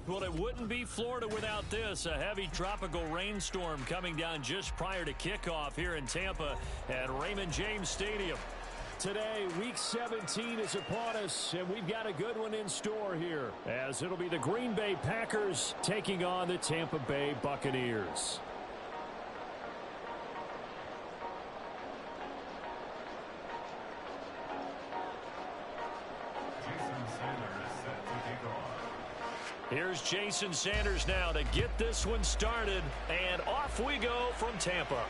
Well, it wouldn't be Florida without this. A heavy tropical rainstorm coming down just prior to kickoff here in Tampa at Raymond James Stadium. Today, Week 17 is upon us, and we've got a good one in store here, as it'll be the Green Bay Packers taking on the Tampa Bay Buccaneers. Here's Jason Sanders now to get this one started, and off we go from Tampa.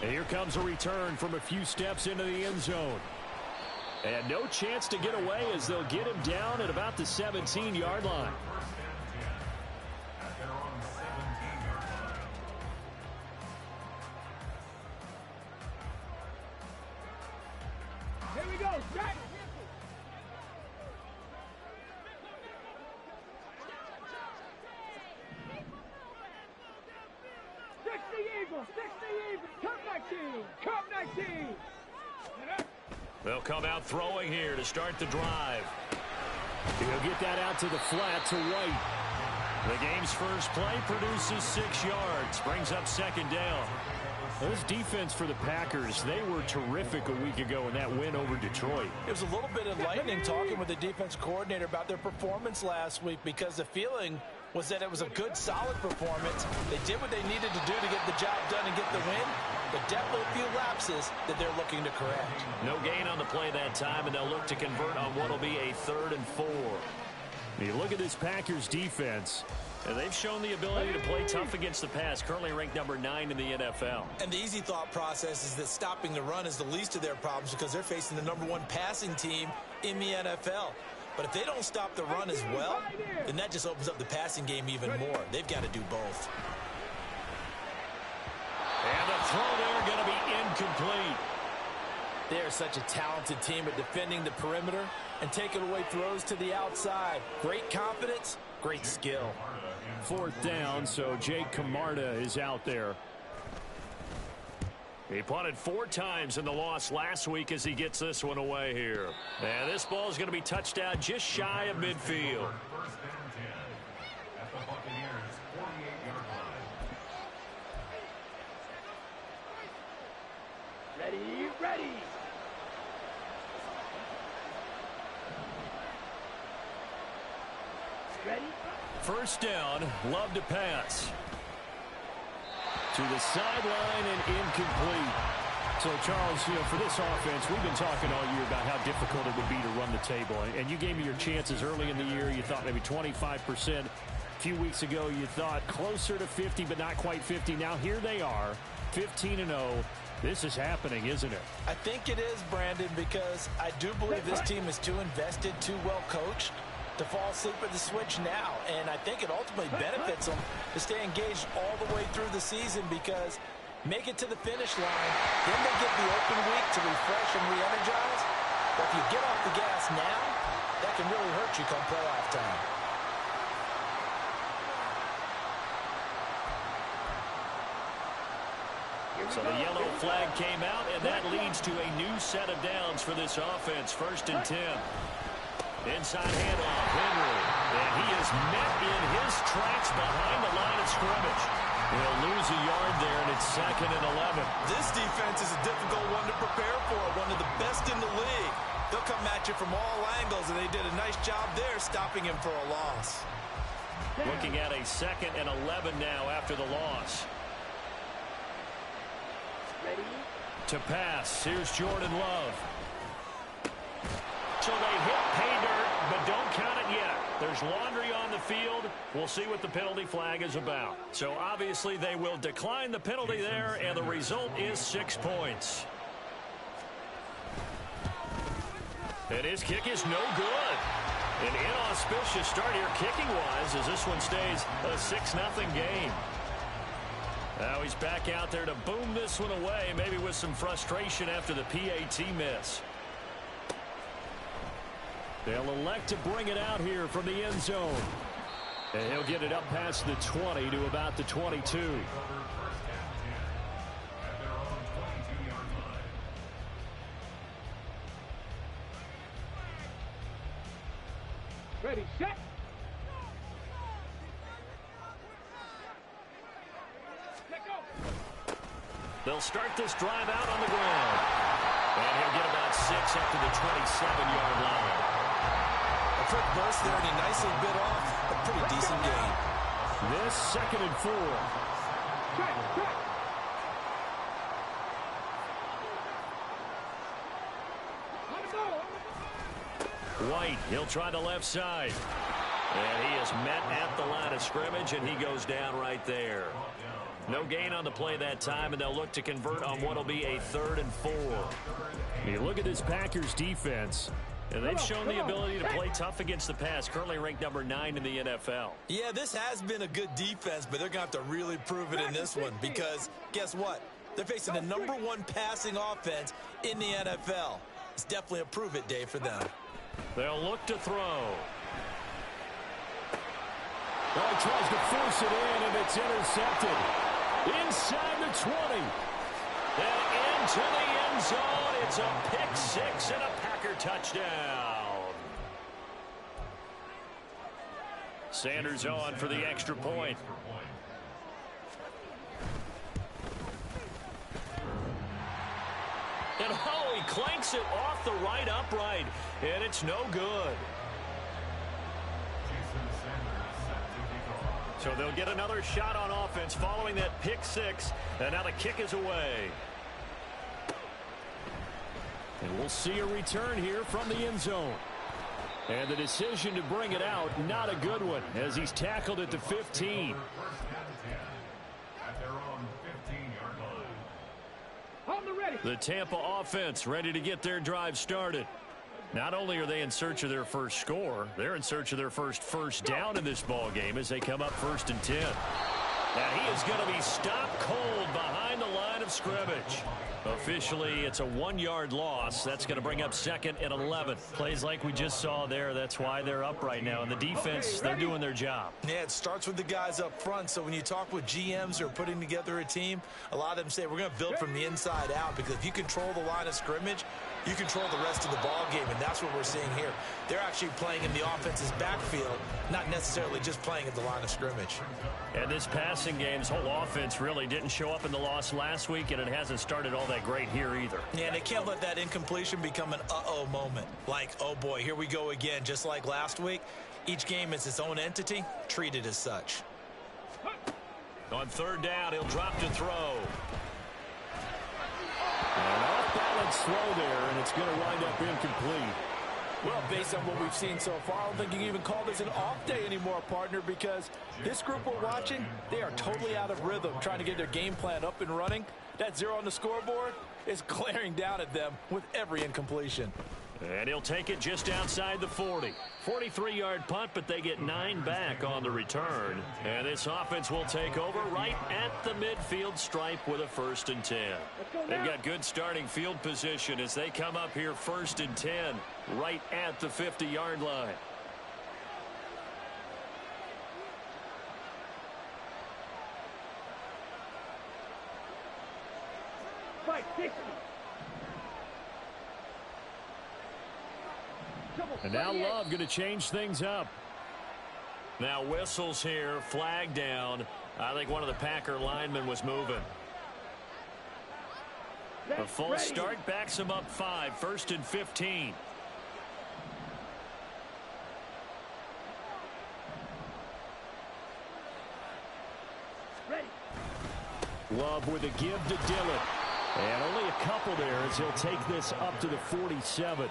And here comes a return from a few steps into the end zone. And no chance to get away as they'll get him down at about the 17-yard line. Here we go, Jack! Cup 19! They'll come out throwing here to start the drive. He'll get that out to the flat to White. The game's first play produces 6 yards, brings up second down. This defense for the Packers, they were terrific a week ago in that win over Detroit. It was a little bit enlightening talking with the defense coordinator about their performance last week, because the feeling was that it was a good, solid performance. They did what they needed to do to get the job done and get the win, but definitely a few lapses that they're looking to correct. No gain on the play that time, and they'll look to convert on what will be a 3rd and 4. You look at this Packers defense, and they've shown the ability to play tough against the pass, currently ranked number 9 in the NFL. And the easy thought process is that stopping the run is the least of their problems, because they're facing the number 1 passing team in the NFL. But if they don't stop the run as well, then that just opens up the passing game even more. They've got to do both. And the throw there going to be incomplete. They're such a talented team at defending the perimeter and taking away throws to the outside. Great confidence, great skill. 4th down, so Jake Camarda is out there. He punted 4 times in the loss last week as he gets this one away here. And this ball is going to be touched out just shy of midfield. Ready, ready! Ready? First down, Love to pass. To the sideline and incomplete. So, Charles, for this offense, we've been talking all year about how difficult it would be to run the table. And you gave me your chances early in the year. You thought maybe 25%. A few weeks ago, you thought closer to 50, but not quite 50. Now, here they are, 15-0. This is happening, isn't it? I think it is, Brandon, because I do believe this team is too invested, too well coached to fall asleep at the switch now. And I think it ultimately benefits them to stay engaged all the way through the season, because make it to the finish line, then they get the open week to refresh and re-energize. But if you get off the gas now, that can really hurt you come playoff time. So the yellow flag came out, and that leads to a new set of downs for this offense. 1st and 10. Inside handoff, Henry. And he is met in his tracks behind the line of scrimmage. He'll lose a yard there, and it's 2nd and 11. This defense is a difficult one to prepare for, one of the best in the league. They'll come at you from all angles, and they did a nice job there stopping him for a loss. Looking at a 2nd and 11 now after the loss. Ready? To pass, here's Jordan Love. So they hit pay dirt, but don't count it yet. There's laundry on the field. We'll see what the penalty flag is about. So obviously they will decline the penalty there, and the result is 6 points. And his kick is no good. An inauspicious start here kicking-wise as this one stays a 6-0 game. Now he's back out there to boom this one away, maybe with some frustration after the PAT miss. They'll elect to bring it out here from the end zone. And he'll get it up past the 20 to about the 22. Ready, set! They'll start this drive out on the ground. And he'll get about 6 up to the 27-yard line. A quick burst there, and he nicely bit off a pretty decent gain. This 2nd and 4. White, he'll try the left side. And he is met at the line of scrimmage, and he goes down right there. No gain on the play that time, and they'll look to convert on what will be a 3rd and 4. You look at this Packers defense, and they've shown the ability to play tough against the pass, currently ranked number 9 in the NFL. Yeah, this has been a good defense, but they're going to have to really prove it in this one because guess what? They're facing the #1 passing offense in the NFL. It's definitely a prove-it day for them. They'll look to throw. Well, he tries to force it in, and it's intercepted. Inside the 20. And into the end zone. It's a pick 6 and a Packer touchdown. Sanders on for the extra point. And he clanks it off the right upright, and it's no good. So they'll get another shot on offense following that pick 6, and now the kick is away. And we'll see a return here from the end zone. And the decision to bring it out, not a good one, as he's tackled at the 15. The Tampa offense ready to get their drive started. Not only are they in search of their first score, they're in search of their first down in this ball game as they come up 1st and 10. And he is going to be stopped cold behind the line of scrimmage. Officially, it's a 1-yard loss. That's going to bring up 2nd and 11. Plays like we just saw there. That's why they're up right now. And the defense, they're doing their job. Yeah, it starts with the guys up front. So when you talk with GMs who are putting together a team, a lot of them say we're going to build from the inside out, because if you control the line of scrimmage, you control the rest of the ball game, and that's what we're seeing here. They're actually playing in the offense's backfield, not necessarily just playing at the line of scrimmage. And this passing game's whole offense really didn't show up in the loss last week, and it hasn't started all that great here either. Yeah, and they can't let that incompletion become an uh-oh moment. Like, oh boy, here we go again, just like last week. Each game is its own entity, treated as such. On 3rd down, he'll drop to throw. An off-balance throw there, and it's going to wind up incomplete. Well, based on what we've seen so far, I don't think you can even call this an off day anymore, partner, because this group we're watching, they are totally out of rhythm, trying to get their game plan up and running. That 0 on the scoreboard is glaring down at them with every incompletion. And he'll take it just outside the 40. 43-yard punt, but they get 9 back on the return. And this offense will take over right at the midfield stripe with a 1st and 10. They've got good starting field position as they come up here 1st and 10, right at the 50-yard line. Fight 60. And now Love going to change things up. Now whistles here, flag down. I think one of the Packer linemen was moving. A false start backs him up 5, 1st and 15. Ready. Love with a give to Dillon. And only a couple there as he'll take this up to the 47.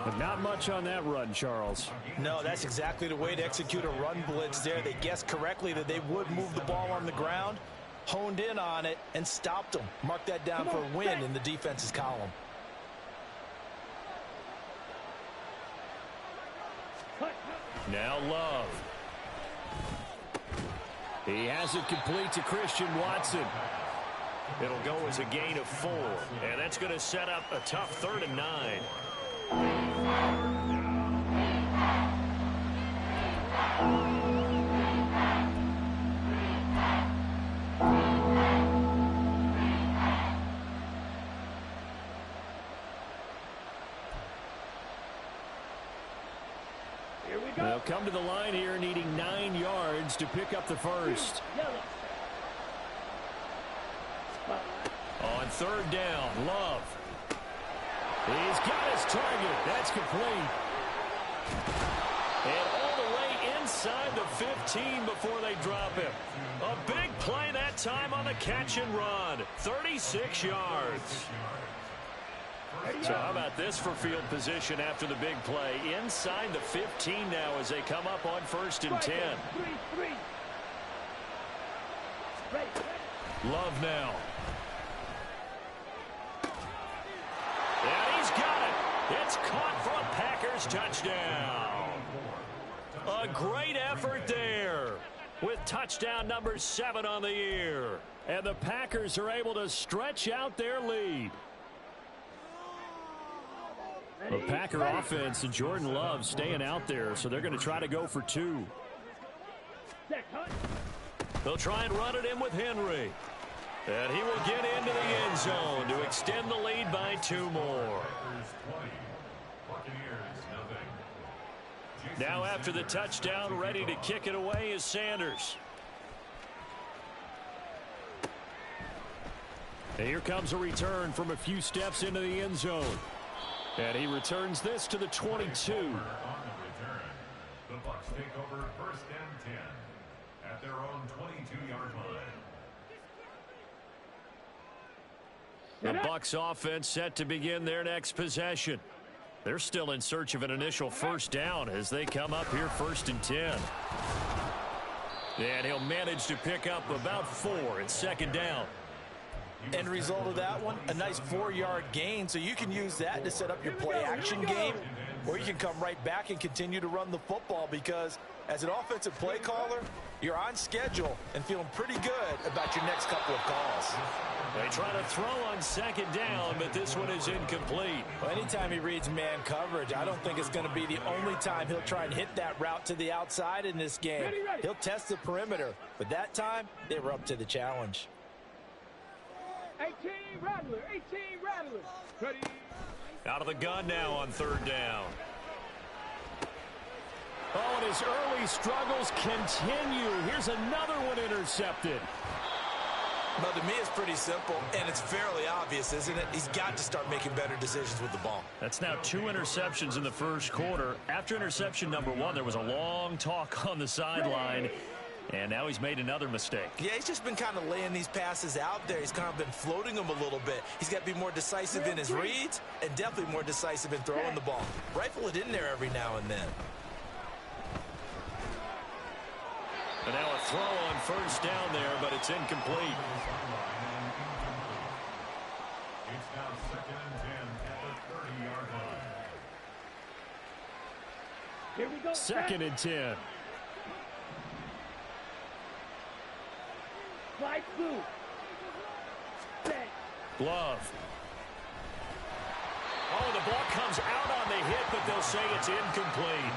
But not much on that run, Charles. No, that's exactly the way to execute a run blitz there. They guessed correctly that they would move the ball on the ground, honed in on it, and stopped them. Mark that down for a win in the defense's column. Now Love. He has it complete to Christian Watson. It'll go as a gain of 4. And that's going to set up a tough 3rd and 9. Here we go. They'll come to the line here needing 9 yards to pick up the 1st. Yellow. 5. on third down. Love. He's got his target. That's complete. And all the way inside the 15 before they drop him. A big play that time on the catch and run. 36 yards. So how about this for field position after the big play? Inside the 15 now as they come up on 1st and 10. Love now. And he's got it. It's caught for a Packers touchdown. A great effort there with touchdown number 7 on the year. And the Packers are able to stretch out their lead. The Packer offense and Jordan Love staying out there, so they're going to try to go for 2. They'll try and run it in with Henry. And he will get into the end zone to extend the lead by 2 more. Now after the touchdown, ready to kick it away is Sanders. And here comes a return from a few steps into the end zone. And he returns this to the 22. The Bucs take over 1st and 10 at their own 22-yard line. The Bucs offense set to begin their next possession. They're still in search of an initial 1st down as they come up here 1st and 10. And he'll manage to pick up about 4 at 2nd down. End result of that one, a nice 4-yard gain, so you can use that to set up your play-action game, or you can come right back and continue to run the football because as an offensive play caller, you're on schedule and feeling pretty good about your next couple of calls. They try to throw on 2nd down, but this one is incomplete. Well, anytime he reads man coverage, I don't think it's going to be the only time he'll try and hit that route to the outside in this game. He'll test the perimeter, but that time they were up to the challenge. 18 Rattler, 18 Rattler. Ready. Out of the gun now on 3rd down. Oh, and his early struggles continue. Here's another one intercepted. Well, to me, it's pretty simple, and it's fairly obvious, isn't it? He's got to start making better decisions with the ball. That's now 2 interceptions in the 1st quarter. After interception number 1, there was a long talk on the sideline. And now he's made another mistake. Yeah, he's just been kind of laying these passes out there. He's kind of been floating them a little bit. He's got to be more decisive in his reads and definitely more decisive in throwing the ball. Rifle it in there every now and then. And now a throw on 1st down there, but it's incomplete. It's now 2nd and 10 at the 30-yard line. Here we go. 2nd and 10. Slide through. Set. Glove. Oh, the ball comes out on the hit, but they'll say it's incomplete.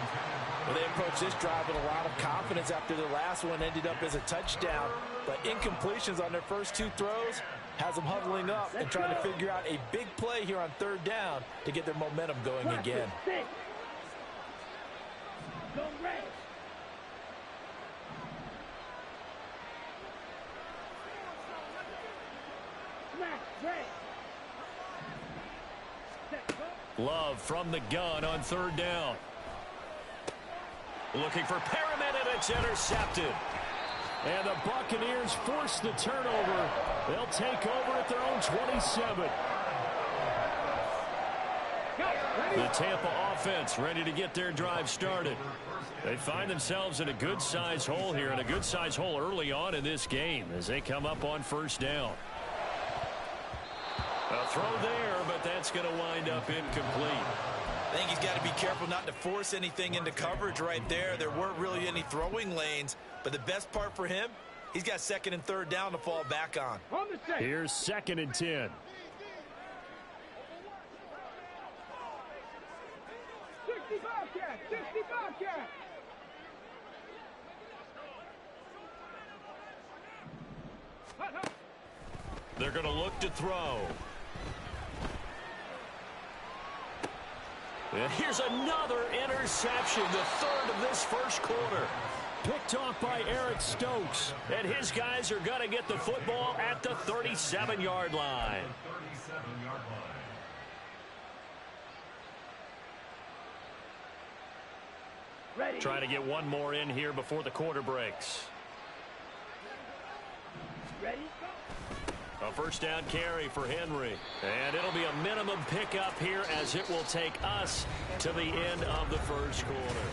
Well, they approached this drive with a lot of confidence after their last one ended up as a touchdown. But incompletions on their first 2 throws has them huddling up and trying to figure out a big play here on 3rd down to get their momentum going again. Go red. Love from the gun on 3rd down. Looking for Perriman, and it's intercepted. And the Buccaneers force the turnover. They'll take over at their own 27. The Tampa offense ready to get their drive started. They find themselves in a good-sized hole here, and a good-sized hole early on in this game as they come up on 1st down. A throw there, but that's going to wind up incomplete. I think he's got to be careful not to force anything into coverage right there. There weren't really any throwing lanes, but the best part for him, he's got 2nd and 3rd down to fall back on. Here's 2nd and 10. 60 Bobcat, 60 Bobcat. They're going to look to throw. And here's another interception, the 3rd of this 1st quarter. Picked off by Eric Stokes. And his guys are going to get the football at the 37-yard line. Ready. Trying to get one more in here before the quarter breaks. Ready, go. A first down carry for Henry. And it'll be a minimum pickup here as it will take us to the end of the first quarter.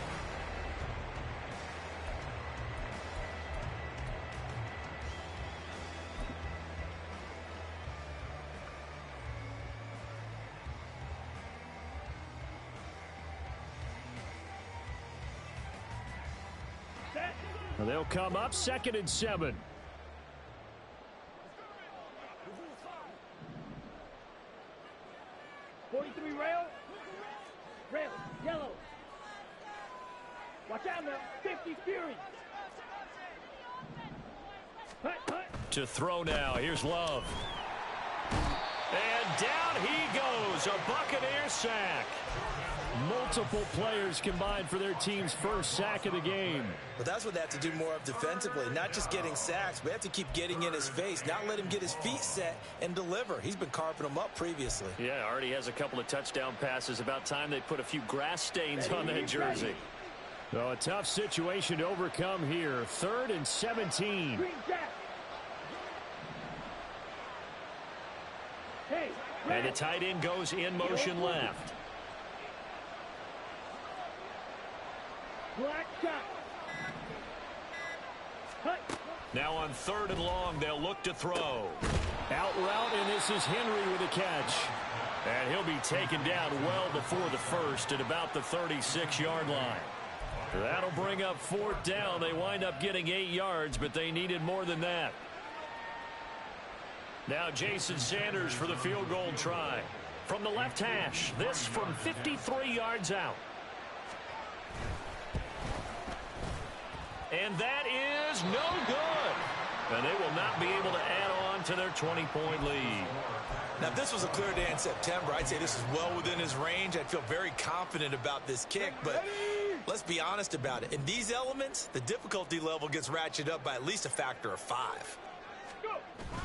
They'll come up 2nd and 7. Rail, yellow. Watch out now, 50 Fury. To throw now, here's Love. And down he goes, a Buccaneer sack. Multiple players combined for their team's first sack of the game. But that's what they have to do more of defensively, not just getting sacks. We have to keep getting in his face, not let him get his feet set and deliver. He's been carving them up previously. Yeah, already has a couple of touchdown passes. About time they put a few grass stains on that jersey. So a tough situation to overcome here. 3rd and 17. And the tight end goes in motion left. Black shot. Now on 3rd and long, they'll look to throw. Out route, and this is Henry with a catch. And he'll be taken down well before the first at about the 36-yard line. That'll bring up 4th down. They wind up getting 8 yards, but they needed more than that. Now Jason Sanders for the field goal try. From the left hash, this from 53 yards out. And that is no good. And they will not be able to add on to their 20-point lead. Now, if this was a clear day in September, I'd say this is well within his range. I'd feel very confident about this kick, but let's be honest about it. In these elements, the difficulty level gets ratcheted up by at least a factor of 5.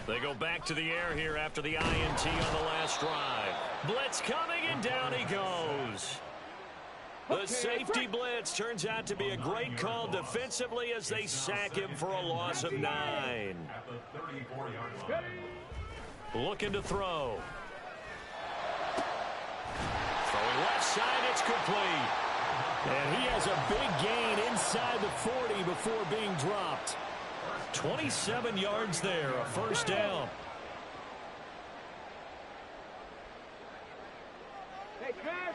They go back to the air here after the INT on the last drive. Blitz coming, and down he goes. The safety blitz turns out to be a great call defensively as they sack him for a loss of 9. Looking to throw. Throwing left side, it's complete. And he has a big gain inside the 40 before being dropped. 27 yards there, a first down. Hey, pass.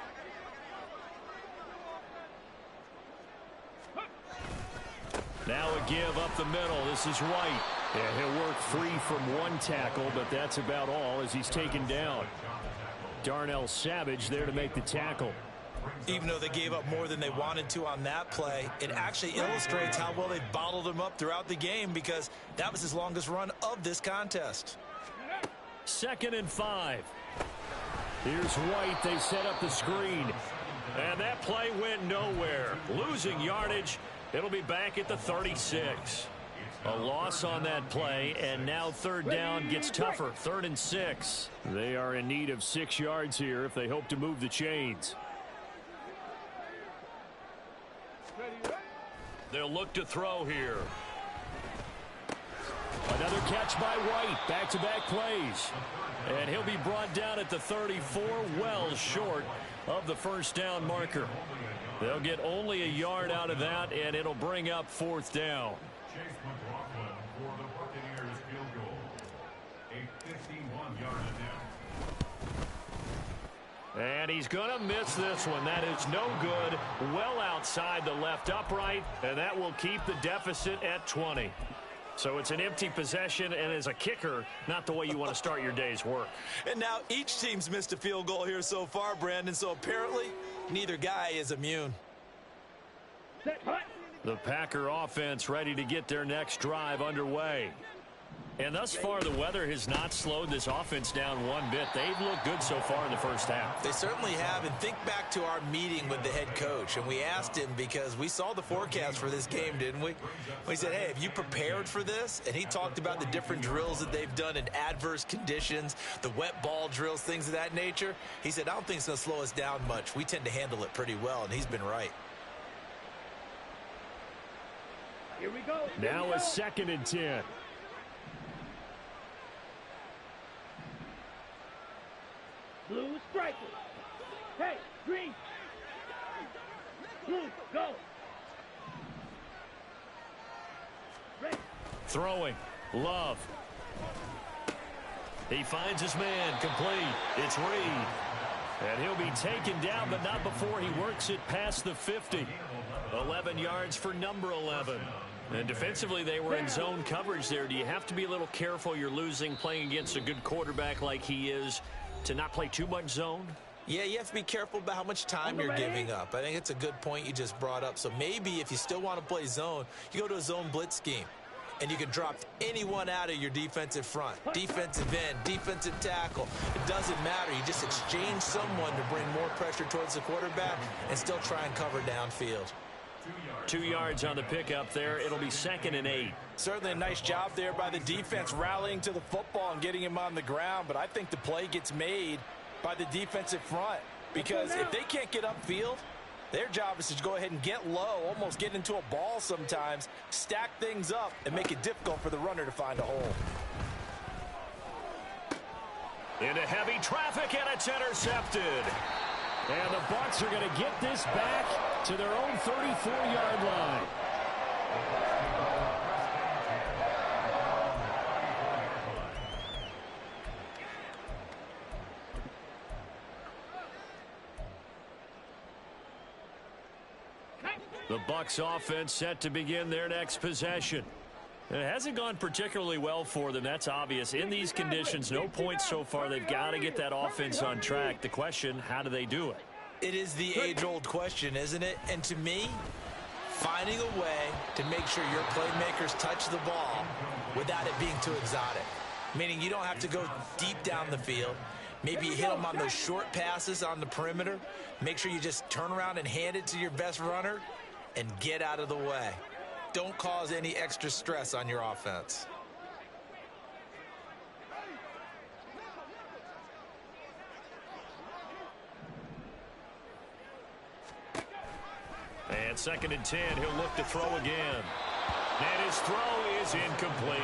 Now a give up the middle. This is White. Yeah, he'll work free from one tackle, but that's about all as he's taken down. Darnell Savage there to make the tackle. Even though they gave up more than they wanted to on that play, it actually illustrates how well they bottled him up throughout the game because that was his longest run of this contest. 2nd and 5. Here's White. They set up the screen. And that play went nowhere. Losing yardage. It'll be back at the 36. A loss on that play, and now 3rd down gets tougher. 3rd and 6. They are in need of 6 yards here if they hope to move the chains. They'll look to throw here. Another catch by White. Back-to-back plays. And he'll be brought down at the 34, well short of the first down marker. They'll get only a yard out of that, and it'll bring up 4th down. Chase McLaughlin for the Buccaneers field goal. A 51-yard attempt. And he's going to miss this one. That is no good. Well outside the left upright, and that will keep the deficit at 20. So it's an empty possession, and as a kicker, not the way you want to start your day's work. And now each team's missed a field goal here so far, Brandon, so apparently neither guy is immune. The Packer offense ready to get their next drive underway. And thus far, the weather has not slowed this offense down one bit. They've looked good so far in the first half. They certainly have. And think back to our meeting with the head coach. And we asked him, because we saw the forecast for this game, didn't we? We said, hey, have you prepared for this? And he talked about the different drills that they've done in adverse conditions, the wet ball drills, things of that nature. He said, I don't think it's going to slow us down much. We tend to handle it pretty well, and he's been right. Here we go. Now a 2nd and 10. Blue striker. Hey, green. Blue, go. Red. Throwing. Love. He finds his man. Complete. It's Reed. And he'll be taken down, but not before he works it past the 50. 11 yards for number 11. And defensively, they were in zone coverage there. Do you have to be a little careful? You're losing playing against a good quarterback like he is, to not play too much zone? Yeah, you have to be careful about how much time you're giving up. I think it's a good point you just brought up. So maybe if you still want to play zone, you go to a zone blitz scheme. And you can drop anyone out of your defensive front. Defensive end, defensive tackle. It doesn't matter. You just exchange someone to bring more pressure towards the quarterback and still try and cover downfield. 2 yards on the pickup there. It'll be 2nd and 8. Certainly a nice job there by the defense rallying to the football and getting him on the ground. But I think the play gets made by the defensive front, because if they can't get upfield, their job is to go ahead and get low, almost get into a ball sometimes, stack things up, and make it difficult for the runner to find a hole. Into heavy traffic, and it's intercepted. And the Bucs are going to get this back to their own 34-yard line. The Bucs offense set to begin their next possession. It hasn't gone particularly well for them, that's obvious. In these conditions, no points so far. They've got to get that offense on track. The question, how do they do it? It is the age-old question, isn't it? And to me, finding a way to make sure your playmakers touch the ball without it being too exotic. Meaning you don't have to go deep down the field. Maybe you hit them on those short passes on the perimeter. Make sure you just turn around and hand it to your best runner and get out of the way. Don't cause any extra stress on your offense. And 2nd and 10, he'll look to throw again. And his throw is incomplete.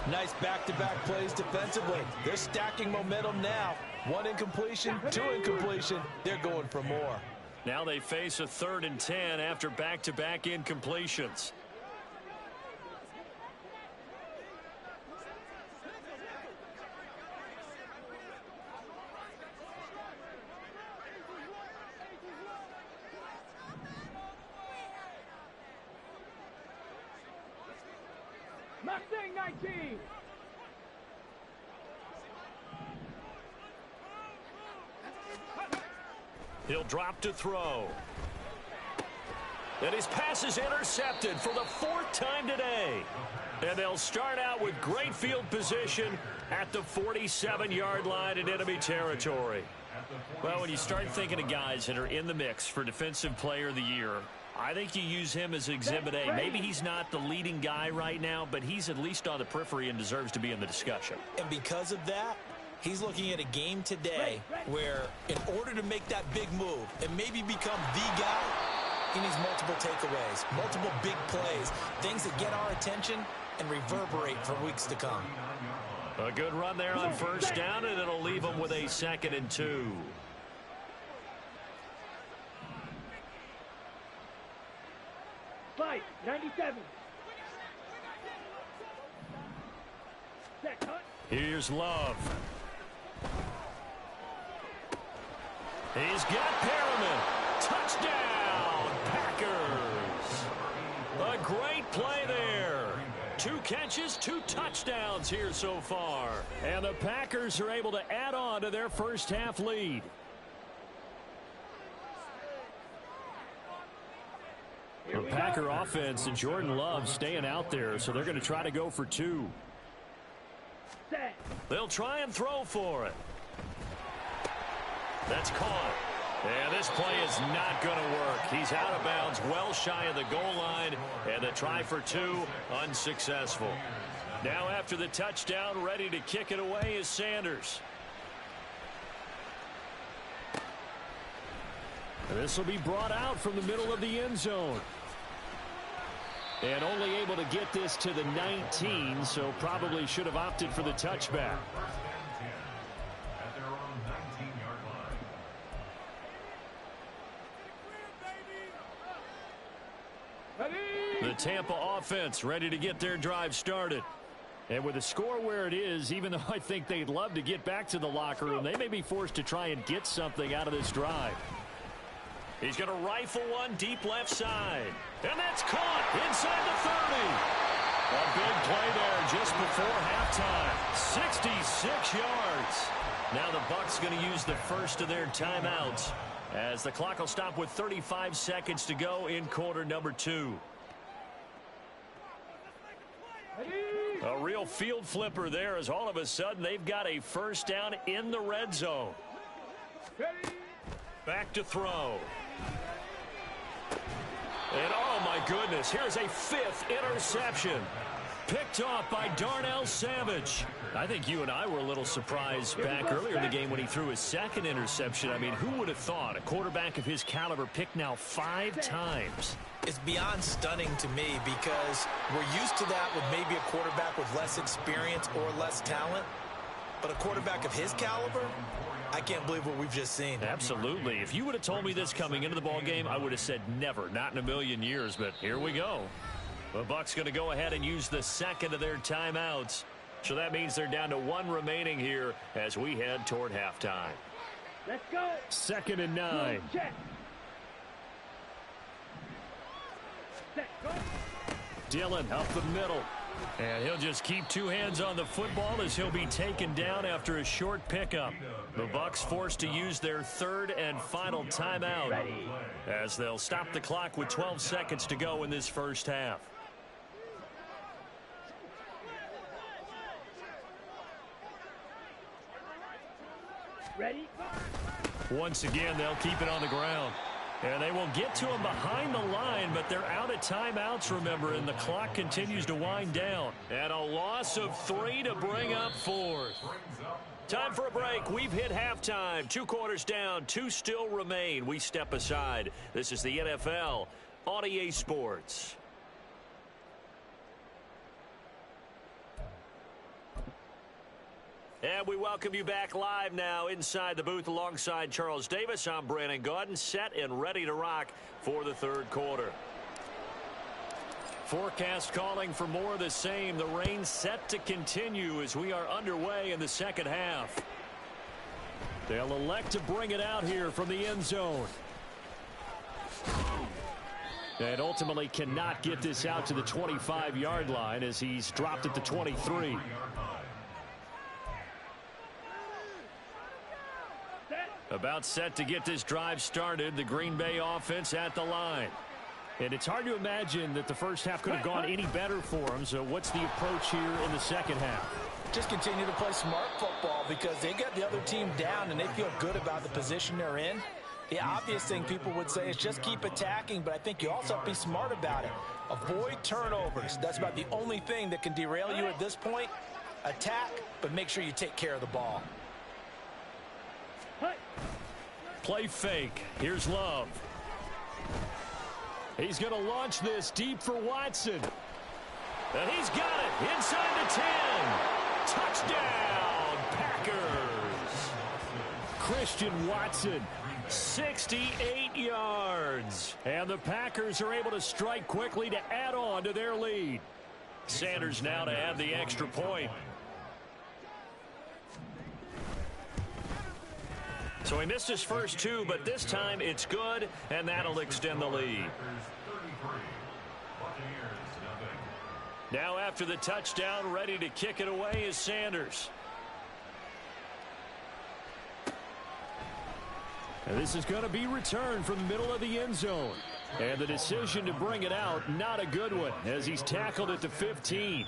Nice back-to-back plays defensively. They're stacking momentum now. 1 incompletion, 2 incompletion. They're going for more. Now they face a 3rd and 10 after back-to-back incompletions. Mustang 19. He'll drop to throw. And his pass is intercepted for the 4th time today. And they'll start out with great field position at the 47-yard line in enemy territory. Well, when you start thinking of guys that are in the mix for Defensive Player of the Year, I think you use him as Exhibit A. Maybe he's not the leading guy right now, but he's at least on the periphery and deserves to be in the discussion. And because of that, he's looking at a game today where in order to make that big move and maybe become the guy, he needs multiple takeaways, multiple big plays, things that get our attention and reverberate for weeks to come. A good run there on 1st down, and it'll leave him with a 2nd and 2. Fight, 97. Set, cut. Here's Love. He's got Perriman. Touchdown, Packers. A great play there. 2 catches, 2 touchdowns here so far. And the Packers are able to add on to their first half lead. The Packer offense and Jordan Love staying out there, so they're going to try to go for 2. They'll try and throw for it. That's caught. And this play is not going to work. He's out of bounds, well shy of the goal line, and the try for two, unsuccessful. Now after the touchdown, ready to kick it away is Sanders. This will be brought out from the middle of the end zone. And only able to get this to the 19, so probably should have opted for the touchback. At their own 19-yard line. The Tampa offense ready to get their drive started. And with the score where it is, even though I think they'd love to get back to the locker room, they may be forced to try and get something out of this drive. He's going to rifle one deep left side. And that's caught inside the 30. A big play there just before halftime. 66 yards. Now the Bucs going to use the first of their timeouts as the clock will stop with 35 seconds to go in quarter number 2. A real field flipper there as all of a sudden they've got a first down in the red zone. Back to throw. And oh my goodness, here's a 5th interception. Picked off by Darnell Savage. I think you and I were a little surprised back earlier in the game when he threw his 2nd interception. I mean, who would have thought a quarterback of his caliber picked now 5 times? It's beyond stunning to me because we're used to that with maybe a quarterback with less experience or less talent. But a quarterback of his caliber, I can't believe what we've just seen. Absolutely. If you would have told me this coming into the ball game, I would have said never, not in a million years. But here we go. The Bucs going to go ahead and use the second of their timeouts. So that means they're down to 1 remaining here as we head toward halftime. Let's go. 2nd and 9. Check. Set. Go. Dillon up the middle. And he'll just keep 2 hands on the football as he'll be taken down after a short pickup. The Bucs forced to use their 3rd and final timeout as they'll stop the clock with 12 seconds to go in this first half. Ready? Once again, they'll keep it on the ground. And they will get to him behind the line, but they're out of timeouts, remember, and the clock continues to wind down. And a loss of 3 to bring up 4th. Time for a break. We've hit halftime. 2 quarters down, 2 still remain. We step aside. This is the NFL on EA Sports. And we welcome you back live now inside the booth alongside Charles Davis. I'm Brandon Gaudin, set and ready to rock for the 3rd quarter. Forecast calling for more of the same. The rain set to continue as we are underway in the second half. They'll elect to bring it out here from the end zone. And ultimately cannot get this out to the 25-yard line as he's dropped at the 23. About set to get this drive started. The Green Bay offense at the line. And it's hard to imagine that the first half could have gone any better for them. So what's the approach here in the second half? Just continue to play smart football because they got the other team down and they feel good about the position they're in. The obvious thing people would say is just keep attacking, but I think you also have to be smart about it. Avoid turnovers. That's about the only thing that can derail you at this point. Attack, but make sure you take care of the ball. Play fake. Here's Love. He's going to launch this deep for Watson. And he's got it inside the 10. Touchdown, Packers. Christian Watson, 68 yards. And the Packers are able to strike quickly to add on to their lead. Sanders now to add the extra point. So he missed his first 2, but this time it's good, and that'll extend the lead. Now after the touchdown, ready to kick it away is Sanders. And this is going to be returned from the middle of the end zone. And the decision to bring it out, not a good one, as he's tackled at the 15.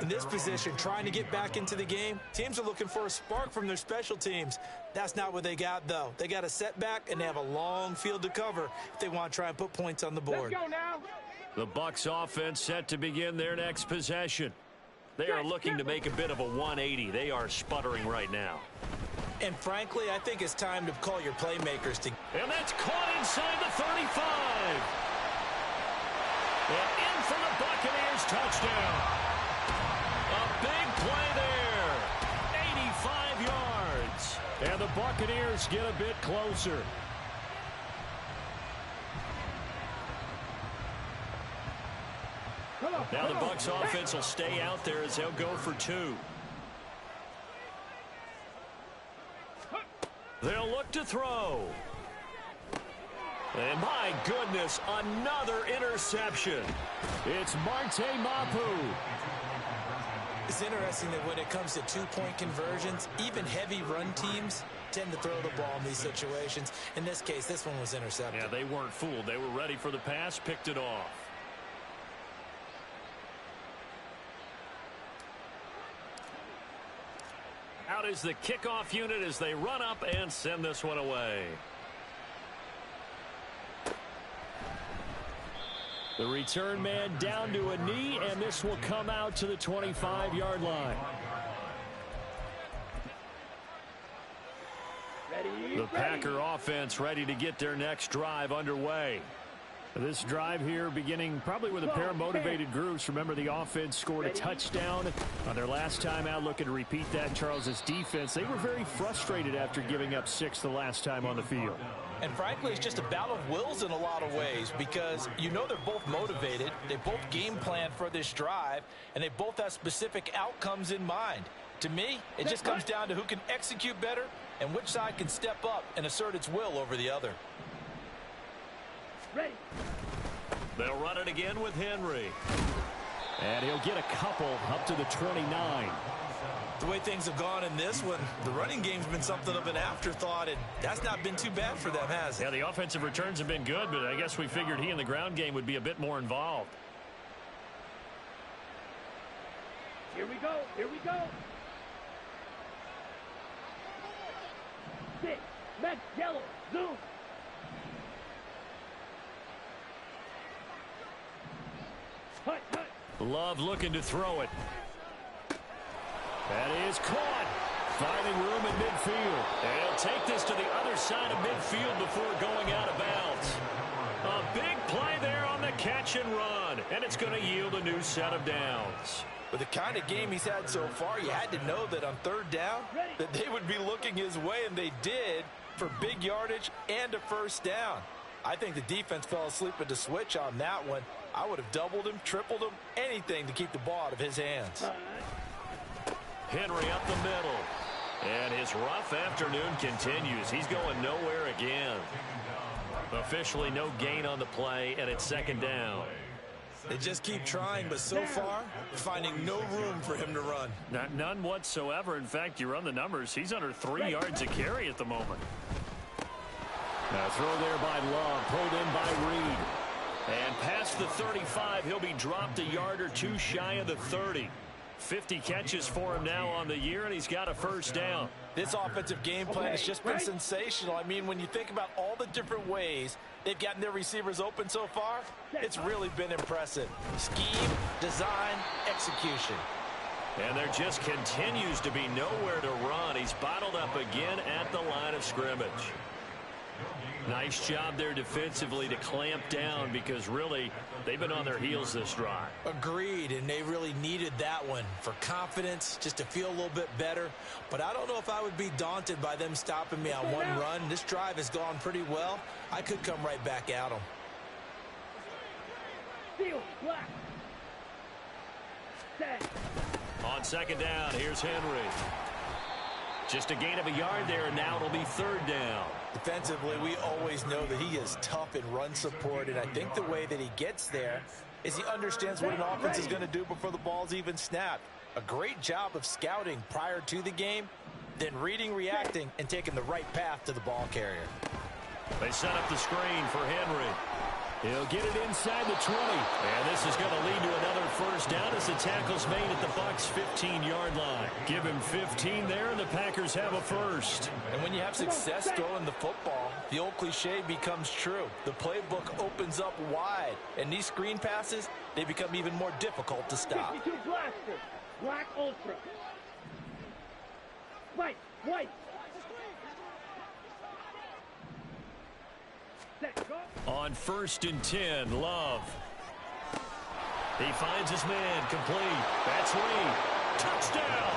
In this position, trying to get back into the game, teams are looking for a spark from their special teams. That's not what they got, though. They got a setback, and they have a long field to cover if they want to try and put points on the board. Let's go now. The Bucs offense set to begin their next possession. They are looking to make a bit of a 180. They are sputtering right now. And frankly, I think it's time to call your playmakers to... And that's caught inside the 35. And in for the Buccaneers touchdown. A big play there. 85 yards. And the Buccaneers get a bit closer. Now the Bucs offense will stay out there as they'll go for 2. They'll look to throw. And my goodness, another interception. It's Marte Mapu. It's interesting that when it comes to two-point conversions, even heavy run teams tend to throw the ball in these situations. In this case, this one was intercepted. Yeah, they weren't fooled. They were ready for the pass, picked it off. Out is the kickoff unit as they run up and send this one away. The return man down to a knee, and this will come out to the 25-yard line. The Packer offense ready to get their next drive underway. This drive here beginning probably with a pair of motivated groups. Remember, the offense scored a touchdown on their last time out, looking to repeat that in Charles's defense. They were very frustrated after giving up 6 the last time on the field. And frankly, it's just a battle of wills in a lot of ways because you know they're both motivated. They both game plan for this drive, and they both have specific outcomes in mind. To me, it just comes down to who can execute better and which side can step up and assert its will over the other. Ready. They'll run it again with Henry. And he'll get a couple up to the 29. The way things have gone in this one, the running game's been something of an afterthought, and that's not been too bad for them, has it? Yeah, the offensive returns have been good, but I guess we figured he in the ground game would be a bit more involved. Here we go. Here we go. 6. Max yellow. Zoom. Hut, hut. Love looking to throw it. That is caught. Finding room in midfield. And he'll take this to the other side of midfield before going out of bounds. A big play there on the catch and run. And it's going to yield a new set of downs. With the kind of game he's had so far, you had to know that on third down, that they would be looking his way, and they did, for big yardage and a first down. I think the defense fell asleep at the switch on that one. I would have doubled him, tripled him, anything to keep the ball out of his hands. Henry up the middle. And his rough afternoon continues. He's going nowhere again. Officially no gain on the play, and it's second down. They just keep trying, but so far, finding no room for him to run. None whatsoever. In fact, you run the numbers, he's under 3 yards a carry at the moment. Now throw there by Love, pulled in by Reed. And past the 35, he'll be dropped a yard or two shy of the 30. 50 catches for him now on the year, and he's got a first down. This offensive game plan has just been sensational. I mean, when you think about all the different ways they've gotten their receivers open so far, it's really been impressive. Scheme, design, execution. And there just continues to be nowhere to run. He's bottled up again at the line of scrimmage. Nice job there defensively to clamp down because really they've been on their heels this drive. Agreed, and they really needed that one for confidence, just to feel a little bit better. But I don't know if I would be daunted by them stopping me on one run. This drive has gone pretty well. I could come right back at them. Steel, black. Set. On second down, here's Henry. Just a gain of a yard there, and now it'll be third down. Defensively, we always know that he is tough in run support, and I think the way that he gets there is he understands what an offense is going to do before the ball's even snapped. A great job of scouting prior to the game, then reading, reacting, and taking the right path to the ball carrier. They set up the screen for Henry. He'll get it inside the 20. And this is going to lead to another first down as the tackle's made at the Bucs' 15-yard line. Give him 15 there, and the Packers have a first. And when you have success throwing the football, the old cliche becomes true. The playbook opens up wide, and these screen passes, they become even more difficult to stop. 52 blaster. Black Ultra. White. White. Set. Go. On 1st and 10, Love. He finds his man, complete. That's Reed. Touchdown!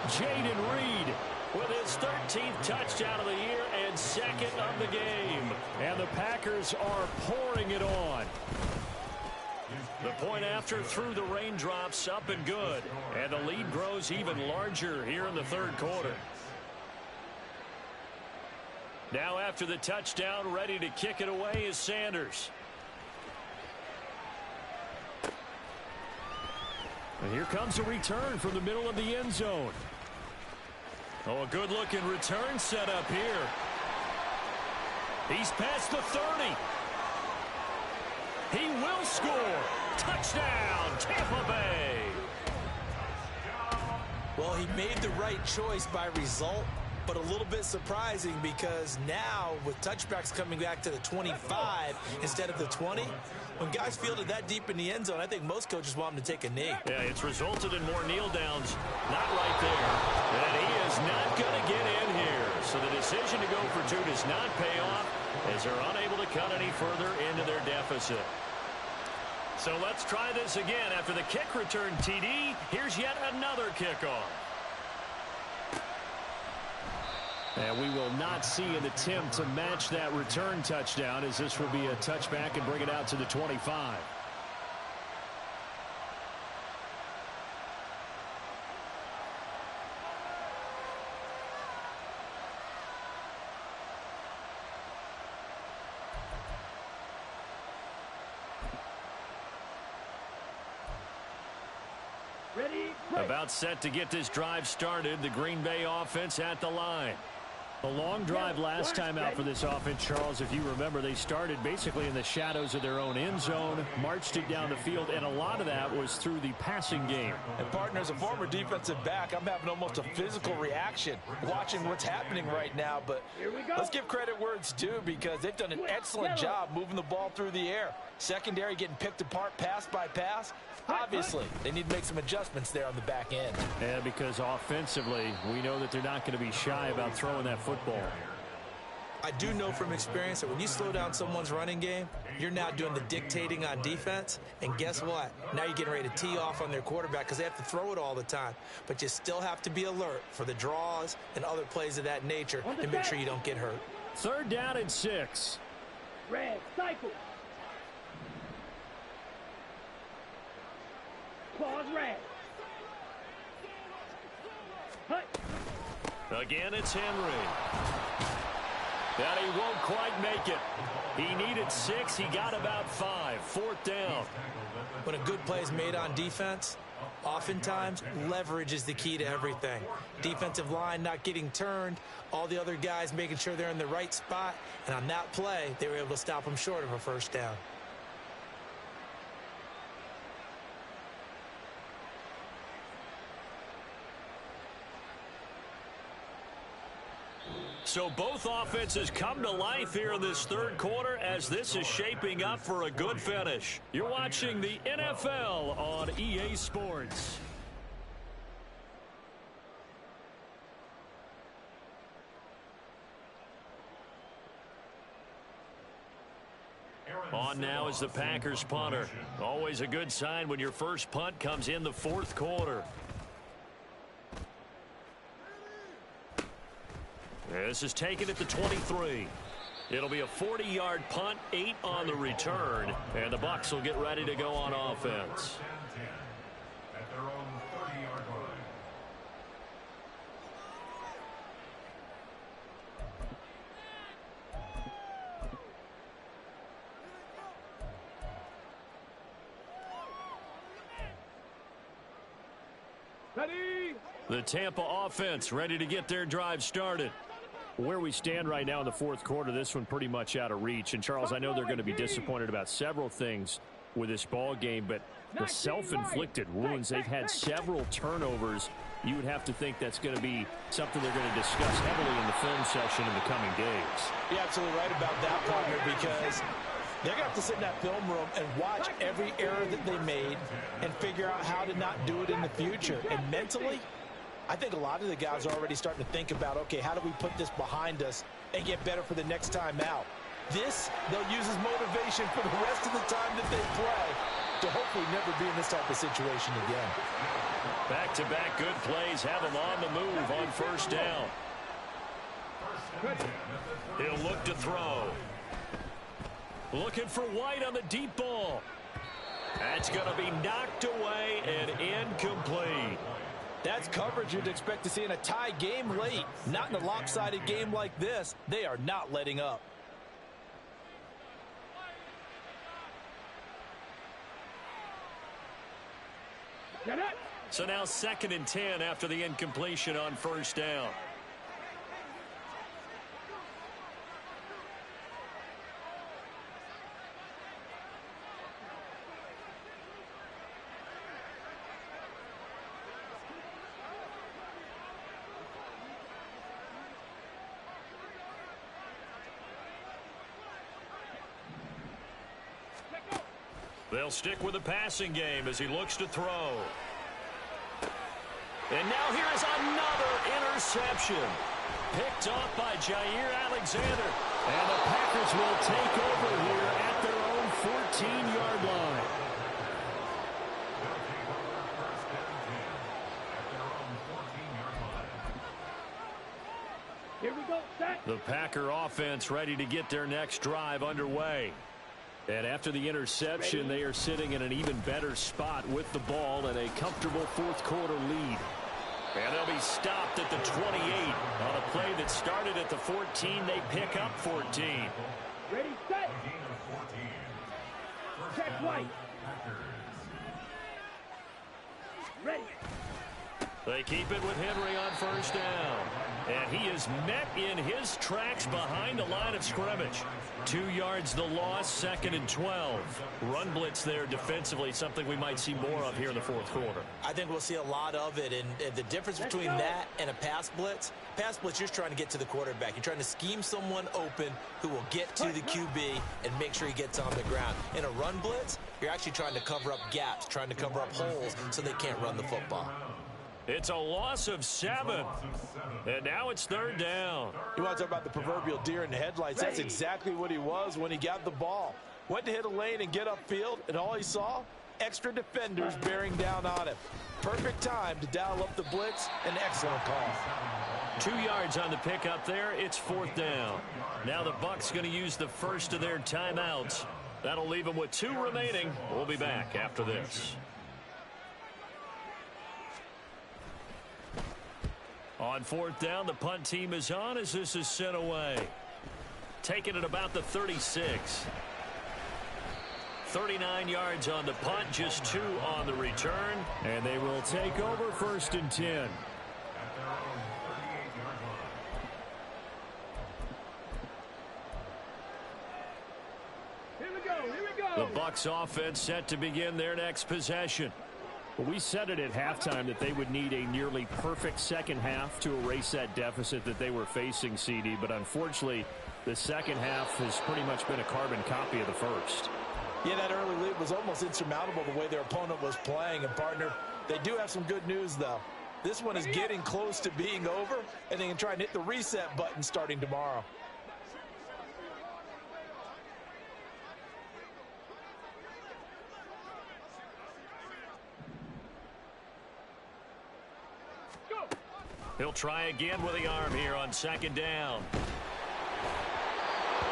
Jaden Reed with his 13th touchdown of the year and second of the game. And the Packers are pouring it on. The point after through the raindrops, up and good. And the lead grows even larger here in the third quarter. Now after the touchdown, ready to kick it away is Sanders. And here comes a return from the middle of the end zone. Oh, a good-looking return set up here. He's past the 30. He will score. Touchdown, Tampa Bay. Well, he made the right choice by result, but a little bit surprising because now with touchbacks coming back to the 25 instead of the 20, when guys fielded that deep in the end zone, I think most coaches want him to take a knee. Yeah, it's resulted in more kneel downs. Not right there. And he is not going to get in here. So the decision to go for two does not pay off as they're unable to cut any further into their deficit. So let's try this again. After the kick return TD, here's yet another kickoff. And we will not see an attempt to match that return touchdown, as this will be a touchback and bring it out to the 25. Ready, play. About set to get this drive started. The Green Bay offense at the line. A long drive last time out for this offense, Charles. If you remember, they started basically in the shadows of their own end zone, marched it down the field, and a lot of that was through the passing game. And, partner, as a former defensive back, I'm having almost a physical reaction watching what's happening right now. But let's give credit where it's due because they've done an excellent job moving the ball through the air. Secondary getting picked apart pass by pass. Obviously, they need to make some adjustments there on the back end. Yeah, because offensively, we know that they're not going to be shy about throwing that football. I do know from experience that when you slow down someone's running game, you're now doing the dictating on defense. And guess what? Now you're getting ready to tee off on their quarterback because they have to throw it all the time. But you still have to be alert for the draws and other plays of that nature to make sure you don't get hurt. 3rd down and 6. Red, cycle. Claws red. Hut. Again, it's Henry. That he won't quite make it. He needed 6. He got about 5. 4th down. When a good play is made on defense, oftentimes leverage is the key to everything. Defensive line not getting turned, all the other guys making sure they're in the right spot, and on that play, they were able to stop them short of a 1st down. So both offenses come to life here in this 3rd quarter as this is shaping up for a good finish. You're watching the NFL on EA Sports. On now is the Packers punter. Always a good sign when your first punt comes in the 4th quarter. This is taken at the 23. It'll be a 40-yard punt, 8 on the return, and the Bucs will get ready to go on offense. At their own 30-yard line. Ready. The Tampa offense ready to get their drive started. Where we stand right now in the fourth quarter, this one pretty much out of reach. And, Charles, I know they're going to be disappointed about several things with this ball game, but the self-inflicted wounds, they've had several turnovers. You would have to think that's going to be something they're going to discuss heavily in the film session in the coming days. You're absolutely right about that, partner, because they're going to have to sit in that film room and watch every error that they made and figure out how to not do it in the future. And mentally, I think a lot of the guys are already starting to think about, okay, how do we put this behind us and get better for the next time out? This, they'll use as motivation for the rest of the time that they play to hopefully never be in this type of situation again. Back-to-back good plays have them on the move on first down. He'll look to throw. Looking for White on the deep ball. That's going to be knocked away and incomplete. That's coverage you'd expect to see in a tie game late. Not in a lopsided game like this. They are not letting up. So now 2nd and 10 after the incompletion on first down. They'll stick with the passing game as he looks to throw. And now here is another interception. Picked off by Jair Alexander. And the Packers will take over here at their own 14-yard line. Here we go, set. The Packer offense ready to get their next drive underway. And after the interception, they are sitting in an even better spot with the ball and a comfortable fourth quarter lead. And they'll be stopped at the 28. On a play that started at the 14, they pick up 14. Ready, set. Check White. Ready. They keep it with Henry on first down. And he is met in his tracks behind the line of scrimmage. 2 yards the loss, 2nd and 12. Run blitz there defensively, something we might see more of here in the fourth quarter. I think we'll see a lot of it, and the difference between that and a pass blitz, you're just trying to get to the quarterback. You're trying to scheme someone open who will get to the QB and make sure he gets on the ground. In a run blitz, you're actually trying to cover up gaps, trying to cover up holes so they can't run the football. It's a loss of 7. And now it's 3rd down. You want to talk about the proverbial deer in the headlights? That's exactly what he was when he got the ball. Went to hit a lane and get upfield, and all he saw, extra defenders bearing down on him. Perfect time to dial up the blitz. An excellent call. 2 yards on the pickup there. It's 4th down. Now the Bucs going to use the first of their timeouts. That'll leave them with 2 remaining. We'll be back after this. On 4th down, the punt team is on as this is sent away. Taking it about the 36. 39 yards on the punt, just 2 on the return. And they will take over 1st and 10. Here we go. The Bucs offense set to begin their next possession. Well, we said it at halftime that they would need a nearly perfect second half to erase that deficit that they were facing, CD. But unfortunately, the second half has pretty much been a carbon copy of the first. Yeah, that early lead was almost insurmountable the way their opponent was playing. And, partner, they do have some good news, though. This one is getting close to being over, and they can try and hit the reset button starting tomorrow. He'll try again with the arm here on 2nd down.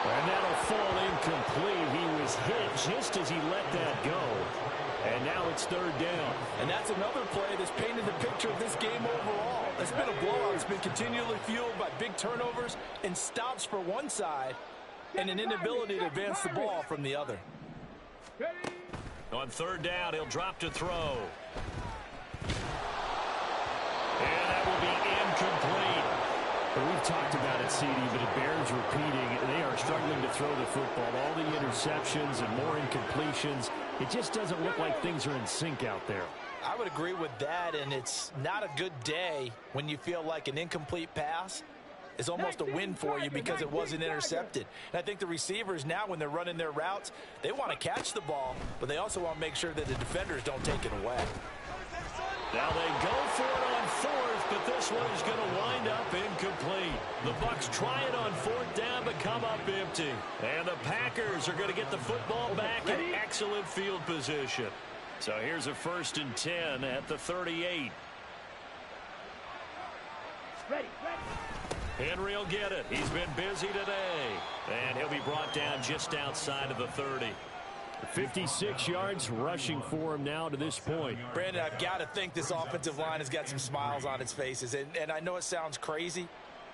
And that'll fall incomplete. He was hit just as he let that go. And now it's 3rd down. And that's another play that's painted the picture of this game overall. It's been a blowout. It's been continually fueled by big turnovers and stops for one side and an inability to advance the ball from the other. On 3rd down, he'll drop to throw. And that will be incomplete. But we've talked about it, CD, but it bears repeating. They are struggling to throw the football. All the interceptions and more incompletions. It just doesn't look like things are in sync out there. I would agree with that, and it's not a good day when you feel like an incomplete pass is almost a win for you because it wasn't intercepted. And I think the receivers now, when they're running their routes, they want to catch the ball, but they also want to make sure that the defenders don't take it away. Now they go for it on fourth, but this one is going to wind up incomplete. The Bucs try it on fourth down, but come up empty. And the Packers are going to get the football back in excellent field position. So here's a 1st and 10 at the 38. Ready. Henry will get it. He's been busy today. And he'll be brought down just outside of the 30. 56 yards rushing for him now to this point. Brandon, I've got to think this offensive line has got some smiles on its faces. And I know it sounds crazy,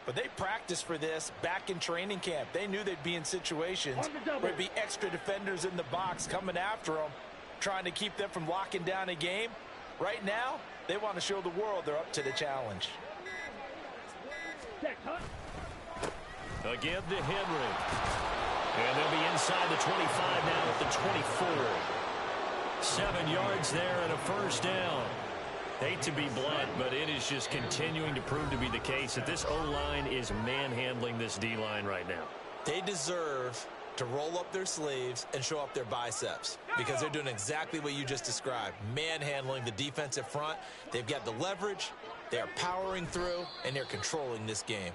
but they practiced for this back in training camp. They knew they'd be in situations where there'd be extra defenders in the box coming after them, trying to keep them from locking down a game. Right now, they want to show the world they're up to the challenge. Again to Henry. And they'll be inside the 25 now at the 24. 7 yards there and a 1st down. Hate to be blunt, but it is just continuing to prove to be the case that this O-line is manhandling this D-line right now. They deserve to roll up their sleeves and show up their biceps because they're doing exactly what you just described, manhandling the defensive front. They've got the leverage, they're powering through, and they're controlling this game.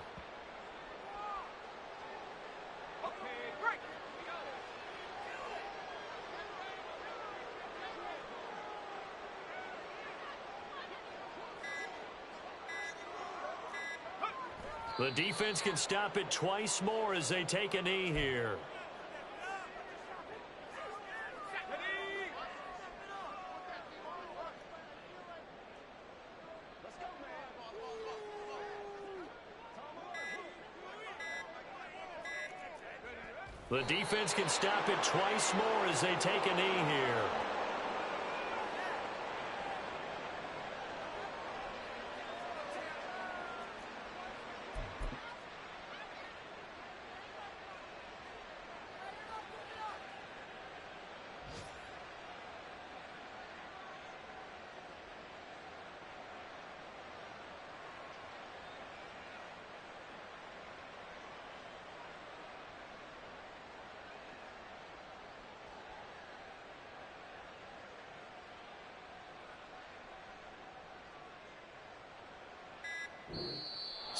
The defense can stop it twice more as they take a knee here. The defense can stop it twice more as they take a knee here.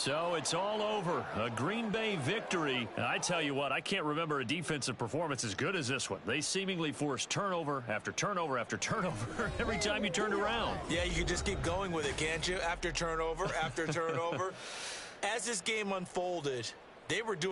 So it's all over. A Green Bay victory. And I tell you what, I can't remember a defensive performance as good as this one. They seemingly forced turnover after turnover after turnover every time you turned around. Yeah, you can just keep going with it, can't you? After turnover, after turnover. As this game unfolded, they were doing